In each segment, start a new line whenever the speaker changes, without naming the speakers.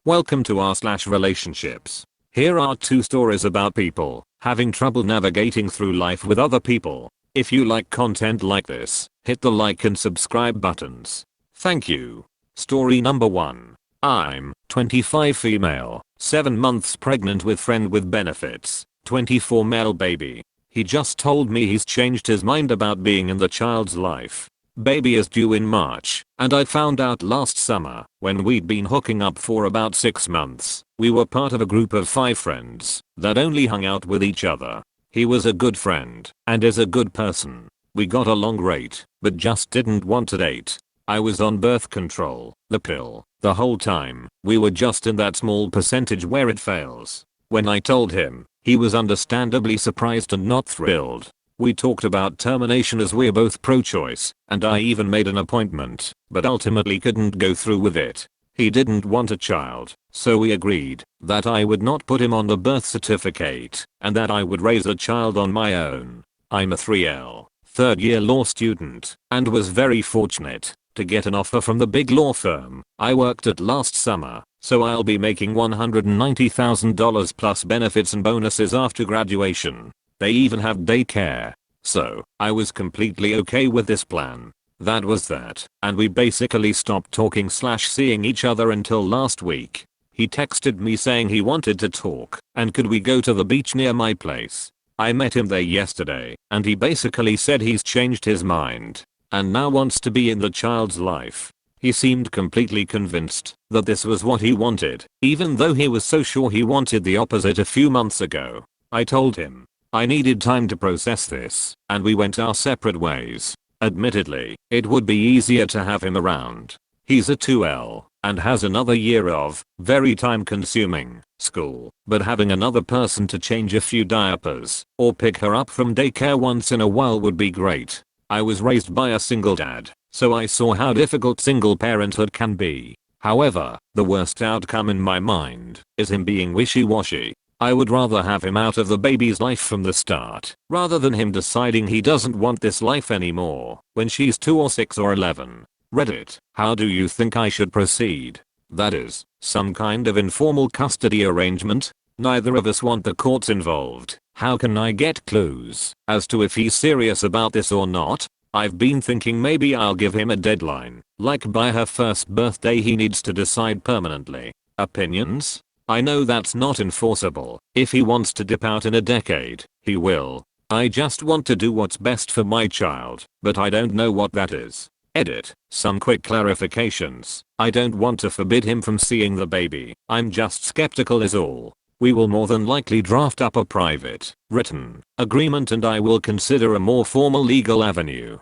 Welcome to r/relationships. Here are 2 stories about people having trouble navigating through life with other people. If you like content like this, hit the like and subscribe buttons. Thank you. Story number 1. I'm 25 female, 7 months pregnant with friend with benefits, 24 male baby. He just told me he's changed his mind about being in the child's life. Baby is due in March, and I found out last summer when we'd been hooking up for about 6 months. We were part of a group of 5 friends that only hung out with each other. He was a good friend and is a good person. We got along great, but just didn't want to date. I was on birth control, the pill, the whole time. We were just in that small percentage where it fails. When I told him, he was understandably surprised and not thrilled. We talked about termination as we're both pro-choice, and I even made an appointment, but ultimately couldn't go through with it. He didn't want a child, so we agreed that I would not put him on the birth certificate, and that I would raise a child on my own. I'm a 3L, third-year law student, and was very fortunate to get an offer from the big law firm I worked at last summer, so I'll be making $190,000 plus benefits and bonuses after graduation. They even have daycare. So, I was completely okay with this plan. That was that, and we basically stopped talking/seeing each other until last week. He texted me saying he wanted to talk, and could we go to the beach near my place. I met him there yesterday, and he basically said he's changed his mind, and now wants to be in the child's life. He seemed completely convinced that this was what he wanted, even though he was so sure he wanted the opposite a few months ago. I told him I needed time to process this, and we went our separate ways. Admittedly, it would be easier to have him around. He's a 2L, and has another year of, very time consuming, school, but having another person to change a few diapers, or pick her up from daycare once in a while would be great. I was raised by a single dad, so I saw how difficult single parenthood can be. However, the worst outcome in my mind is him being wishy-washy. I would rather have him out of the baby's life from the start, rather than him deciding he doesn't want this life anymore when she's 2 or 6 or 11. Reddit, how do you think I should proceed? That is, some kind of informal custody arrangement? Neither of us want the courts involved. How can I get clues as to if he's serious about this or not? I've been thinking maybe I'll give him a deadline, like by her first birthday he needs to decide permanently. Opinions? I know that's not enforceable. If he wants to dip out in a decade, he will. I just want to do what's best for my child, but I don't know what that is. Edit. Some quick clarifications. I don't want to forbid him from seeing the baby. I'm just skeptical is all. We will more than likely draft up a private, written agreement and I will consider a more formal legal avenue.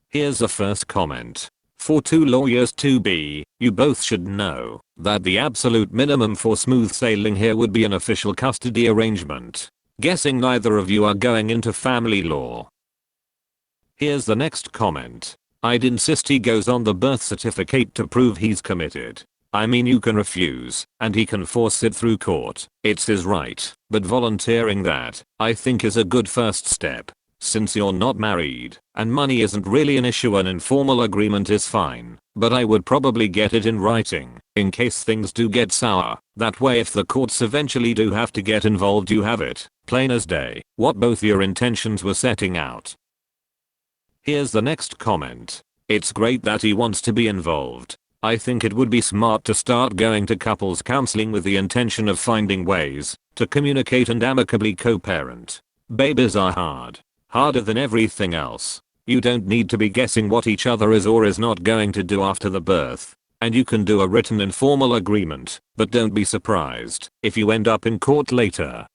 Here's the first comment. For 2 lawyers to be, you both should know that the absolute minimum for smooth sailing here would be an official custody arrangement. Guessing neither of you are going into family law. Here's the next comment. I'd insist he goes on the birth certificate to prove he's committed. I mean you can refuse, and he can force it through court. It's his right, but volunteering that, I think is a good first step. Since you're not married, and money isn't really an issue, an informal agreement is fine, but I would probably get it in writing, in case things do get sour. That way if the courts eventually do have to get involved you have it, plain as day, what both your intentions were setting out. Here's the next comment. It's great that he wants to be involved. I think it would be smart to start going to couples counseling with the intention of finding ways to communicate and amicably co-parent. Babies are hard. Harder than everything else. You don't need to be guessing what each other is or is not going to do after the birth. And you can do a written informal agreement, but don't be surprised if you end up in court later.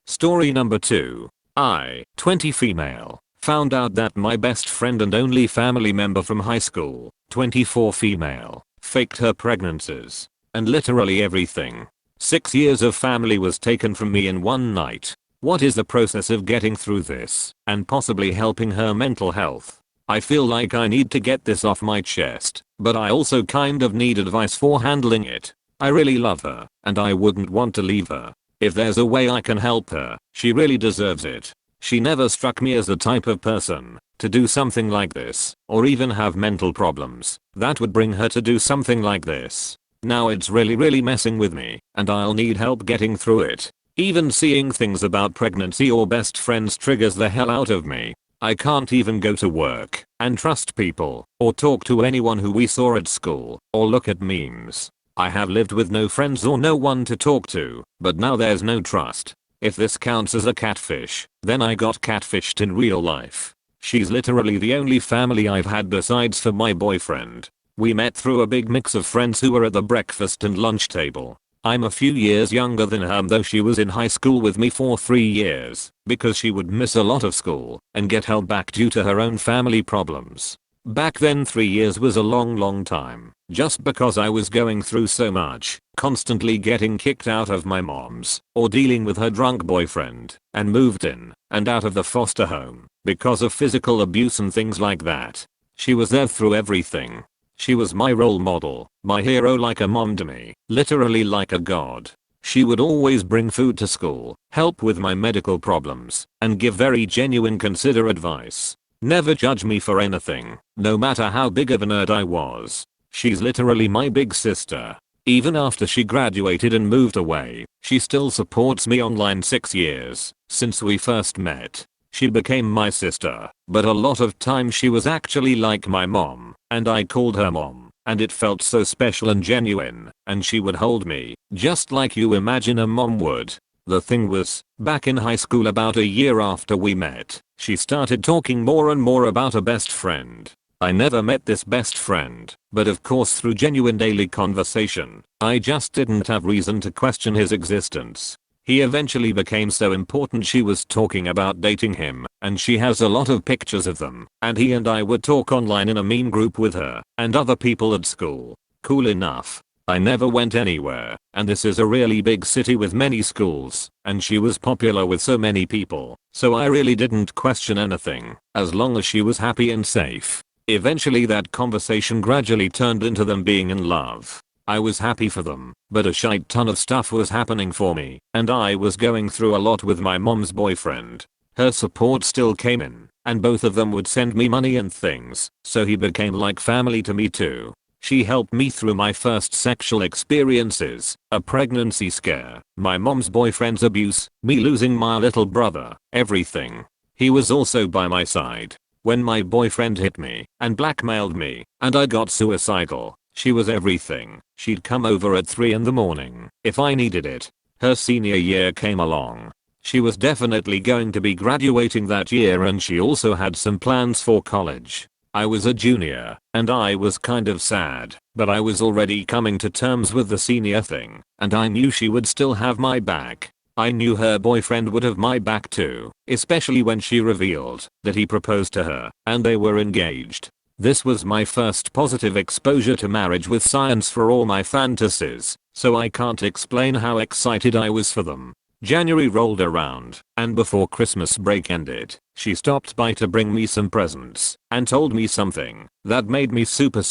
Story number 2. I, 20 female, found out that my best friend and only family member from high school, 24 female, faked her pregnancies. And literally everything. 6 years of family was taken from me in one night. What is the process of getting through this and possibly helping her mental health? I feel like I need to get this off my chest, but I also kind of need advice for handling it. I really love her, and I wouldn't want to leave her. If there's a way I can help her, she really deserves it. She never struck me as the type of person to do something like this, or even have mental problems that would bring her to do something like this. Now it's really messing with me, and I'll need help getting through it. Even seeing things about pregnancy or best friends triggers the hell out of me. I can't even go to work and trust people or talk to anyone who we saw at school or look at memes. I have lived with no friends or no one to talk to, but now there's no trust. If this counts as a catfish, then I got catfished in real life. She's literally the only family I've had besides for my boyfriend. We met through a big mix of friends who were at the breakfast and lunch table. I'm a few years younger than her, though she was in high school with me for 3 years because she would miss a lot of school and get held back due to her own family problems. Back then 3 years was a long time, just because I was going through so much, constantly getting kicked out of my mom's or dealing with her drunk boyfriend, and moved in and out of the foster home because of physical abuse and things like that. She was there through everything. She was my role model, my hero, like a mom to me, literally like a god. She would always bring food to school, help with my medical problems, and give very genuine considerate advice. Never judge me for anything, no matter how big of a nerd I was. She's literally my big sister. Even after she graduated and moved away, she still supports me online 6 years since we first met. She became my sister, but a lot of times she was actually like my mom, and I called her mom, and it felt so special and genuine, and she would hold me, just like you imagine a mom would. The thing was, back in high school about a year after we met, she started talking more and more about a best friend. I never met this best friend, but of course through genuine daily conversation, I just didn't have reason to question his existence. He eventually became so important she was talking about dating him, and she has a lot of pictures of them, and he and I would talk online in a meme group with her and other people at school. Cool enough. I never went anywhere, and this is a really big city with many schools, and she was popular with so many people, so I really didn't question anything, as long as she was happy and safe. Eventually that conversation gradually turned into them being in love. I was happy for them, but a shite ton of stuff was happening for me, and I was going through a lot with my mom's boyfriend. Her support still came in, and both of them would send me money and things, so he became like family to me too. She helped me through my first sexual experiences, a pregnancy scare, my mom's boyfriend's abuse, me losing my little brother, everything. He was also by my side when my boyfriend hit me and blackmailed me, and I got suicidal. She was everything. She'd come over at 3 in the morning if I needed it. Her senior year came along. She was definitely going to be graduating that year, and she also had some plans for college. I was a junior, and I was kind of sad, but I was already coming to terms with the senior thing, and I knew she would still have my back. I knew her boyfriend would have my back too, especially when she revealed that he proposed to her and they were engaged. This was my first positive exposure to marriage with science for all my fantasies, so I can't explain how excited I was for them. January rolled around, and before Christmas break ended, she stopped by to bring me some presents and told me something that made me super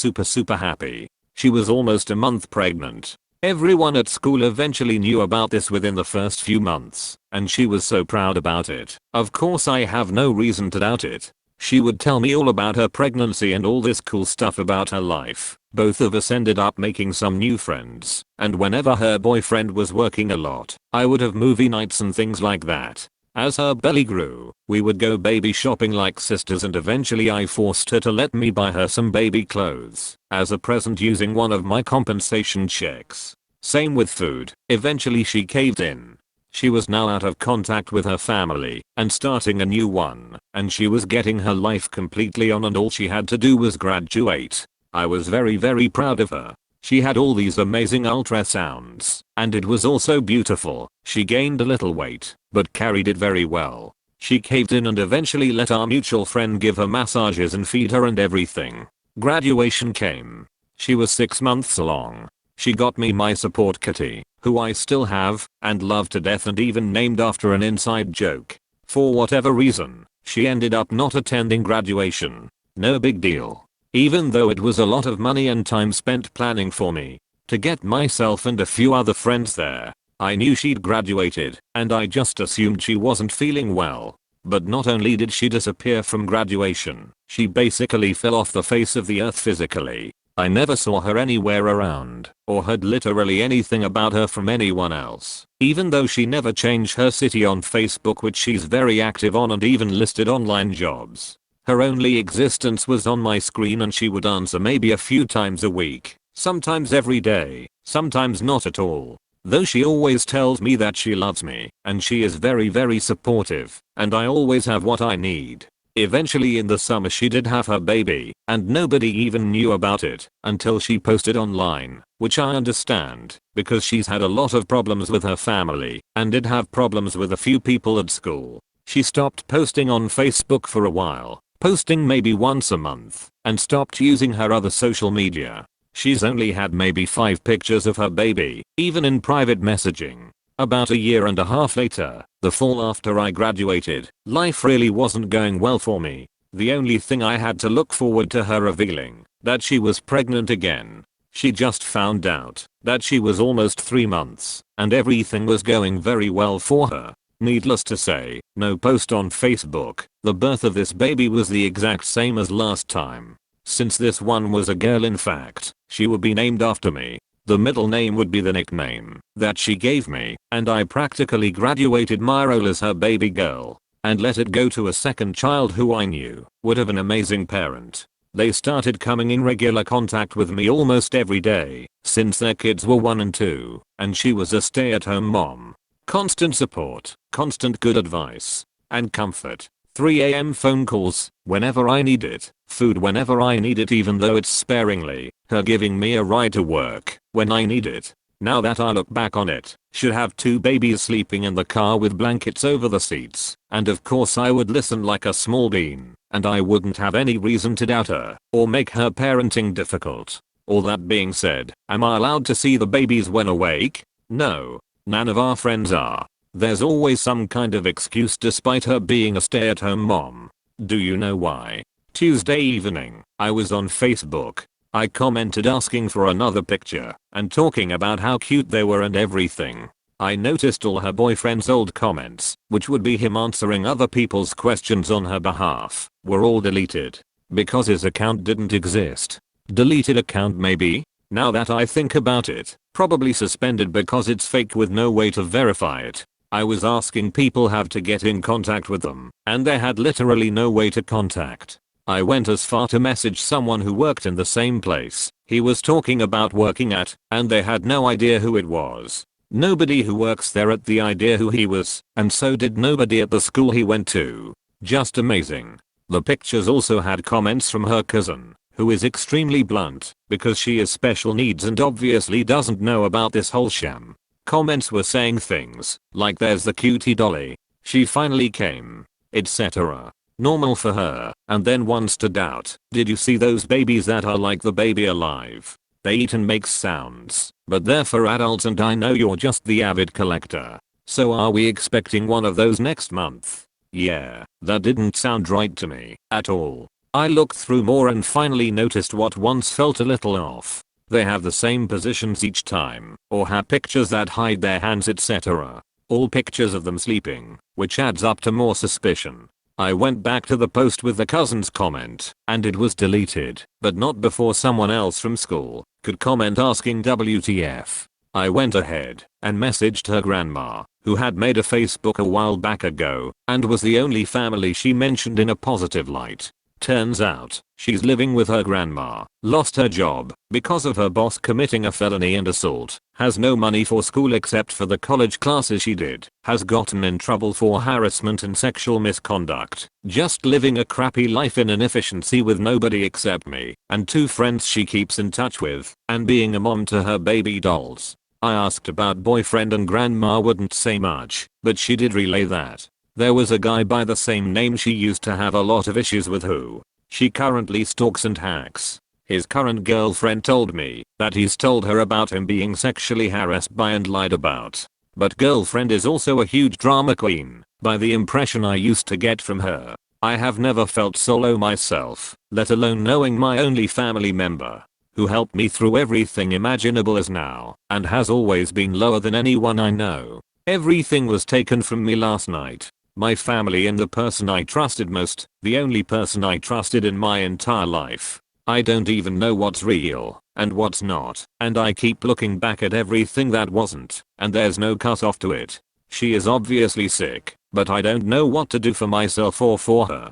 happy. She was almost a month pregnant. Everyone at school eventually knew about this within the first few months, and she was so proud about it. Of course I have no reason to doubt it. She would tell me all about her pregnancy and all this cool stuff about her life. Both of us ended up making some new friends, and whenever her boyfriend was working a lot, I would have movie nights and things like that. As her belly grew, we would go baby shopping like sisters, and eventually I forced her to let me buy her some baby clothes as a present using one of my compensation checks. Same with food. Eventually she caved in. She was now out of contact with her family and starting a new one, and she was getting her life completely on, and all she had to do was graduate. I was very proud of her. She had all these amazing ultrasounds, and it was also beautiful. She gained a little weight, but carried it very well. She caved in and eventually let our mutual friend give her massages and feed her and everything. Graduation came. She was 6 months along. She got me my support kitty, who I still have and love to death, and even named after an inside joke. For whatever reason, she ended up not attending graduation. No big deal. Even though it was a lot of money and time spent planning for me to get myself and a few other friends there. I knew she'd graduated, and I just assumed she wasn't feeling well. But not only did she disappear from graduation, she basically fell off the face of the earth physically. I never saw her anywhere around or heard literally anything about her from anyone else, even though she never changed her city on Facebook, which she's very active on, and even listed online jobs. Her only existence was on my screen, and she would answer maybe a few times a week, sometimes every day, sometimes not at all. Though she always tells me that she loves me and she is very supportive and I always have what I need. Eventually in the summer she did have her baby and nobody even knew about it until she posted online, which I understand because she's had a lot of problems with her family and did have problems with a few people at school. She stopped posting on Facebook for a while, posting maybe once a month, and stopped using her other social media. She's only had maybe 5 pictures of her baby, even in private messaging. About a year and a half later, the fall after I graduated, life really wasn't going well for me. The only thing I had to look forward to her revealing that she was pregnant again. She just found out that she was almost 3 months, and everything was going very well for her. Needless to say, no post on Facebook. The birth of this baby was the exact same as last time. Since this one was a girl, in fact, she would be named after me. The middle name would be the nickname that she gave me, and I practically graduated my role as her baby girl and let it go to a second child who I knew would have an amazing parent. They started coming in regular contact with me almost every day since their kids were 1 and 2, and she was a stay-at-home mom. Constant support, constant good advice, and comfort. 3 AM phone calls whenever I need it, food whenever I need it, even though it's sparingly, her giving me a ride to work when I need it. Now that I look back on it, should have 2 babies sleeping in the car with blankets over the seats, and of course I would listen like a small bean, and I wouldn't have any reason to doubt her or make her parenting difficult. All that being said, am I allowed to see the babies when awake? No. None of our friends are. There's always some kind of excuse despite her being a stay-at-home mom. Do you know why? Tuesday evening, I was on Facebook. I commented asking for another picture and talking about how cute they were and everything. I noticed all her boyfriend's old comments, which would be him answering other people's questions on her behalf, were all deleted because his account didn't exist. Deleted account maybe? Now that I think about it, probably suspended because it's fake with no way to verify it. I was asking people how to get in contact with them, and they had literally no way to contact. I went as far to message someone who worked in the same place he was talking about working at, and they had no idea who it was. Nobody who works there had the idea who he was, and so did nobody at the school he went to. Just amazing. The pictures also had comments from her cousin, who is extremely blunt because she has special needs and obviously doesn't know about this whole sham. Comments were saying things like there's the cutie dolly, she finally came, etc. Normal for her, and then one stood out. Did you see those babies that are like the baby alive? They eat and make sounds, but they're for adults, and I know you're just the avid collector. So are we expecting one of those next month? Yeah, that didn't sound right to me at all. I looked through more and finally noticed what once felt a little off. They have the same positions each time, or have pictures that hide their hands, etc. All pictures of them sleeping, which adds up to more suspicion. I went back to the post with the cousin's comment, and it was deleted, but not before someone else from school could comment asking WTF. I went ahead and messaged her grandma, who had made a Facebook a while back ago, and was the only family she mentioned in a positive light. Turns out, she's living with her grandma, lost her job because of her boss committing a felony and assault, has no money for school except for the college classes she did, has gotten in trouble for harassment and sexual misconduct, just living a crappy life in inefficiency with nobody except me and 2 friends she keeps in touch with, and being a mom to her baby dolls. I asked about boyfriend and grandma wouldn't say much, but she did relay that there was a guy by the same name she used to have a lot of issues with who she currently stalks and hacks. His current girlfriend told me that he's told her about him being sexually harassed by and lied about. But girlfriend is also a huge drama queen, by the impression I used to get from her. I have never felt so low myself, let alone knowing my only family member, who helped me through everything imaginable, is now, and has always been, lower than anyone I know. Everything was taken from me last night. My family and the person I trusted most, the only person I trusted in my entire life. I don't even know what's real and what's not, and I keep looking back at everything that wasn't, and there's no cutoff to it. She is obviously sick, but I don't know what to do for myself or for her.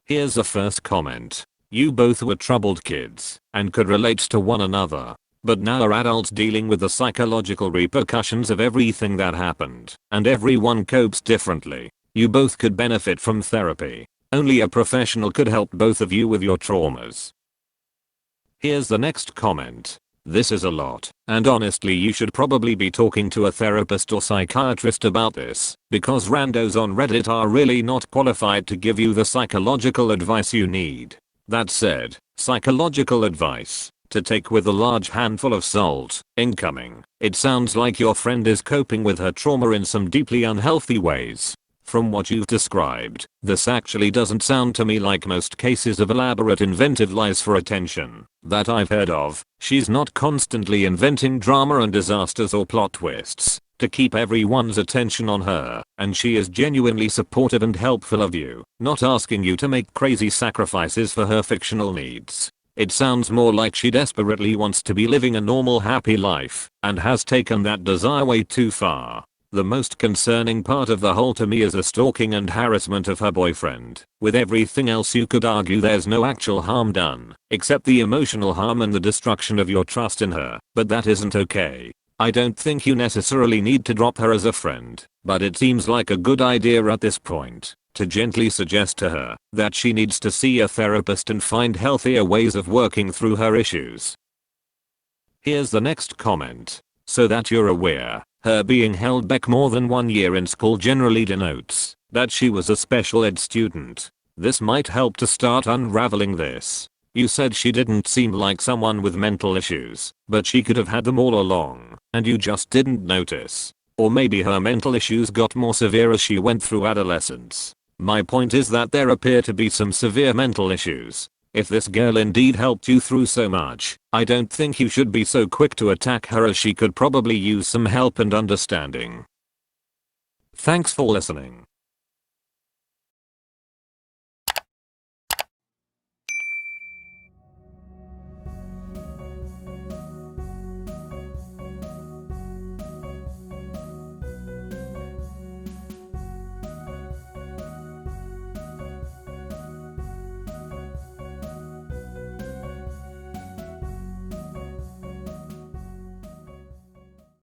Here's the first comment. You both were troubled kids and could relate to one another, but now are adults dealing with the psychological repercussions of everything that happened, and everyone copes differently. You both could benefit from therapy. Only a professional could help both of you with your traumas. Here's the next comment. This is a lot, and honestly you should probably be talking to a therapist or psychiatrist about this, because randos on Reddit are really not qualified to give you the psychological advice you need. That said, psychological advice, to take with a large handful of salt, incoming. It sounds like your friend is coping with her trauma in some deeply unhealthy ways. From what you've described, this actually doesn't sound to me like most cases of elaborate inventive lies for attention that I've heard of. She's not constantly inventing drama and disasters or plot twists to keep everyone's attention on her, and she is genuinely supportive and helpful of you, not asking you to make crazy sacrifices for her fictional needs. It sounds more like she desperately wants to be living a normal happy life and has taken that desire way too far. The most concerning part of the whole to me is the stalking and harassment of her boyfriend. With everything else you could argue there's no actual harm done, except the emotional harm and the destruction of your trust in her, but that isn't okay. I don't think you necessarily need to drop her as a friend, but it seems like a good idea at this point to gently suggest to her that she needs to see a therapist and find healthier ways of working through her issues. Here's the next comment. So that you're aware, her being held back more than 1 year in school generally denotes that she was a special ed student. This might help to start unraveling this. You said she didn't seem like someone with mental issues, but she could have had them all along, and you just didn't notice. Or maybe her mental issues got more severe as she went through adolescence. My point is that there appear to be some severe mental issues. If this girl indeed helped you through so much, I don't think you should be so quick to attack her, as she could probably use some help and understanding. Thanks for listening.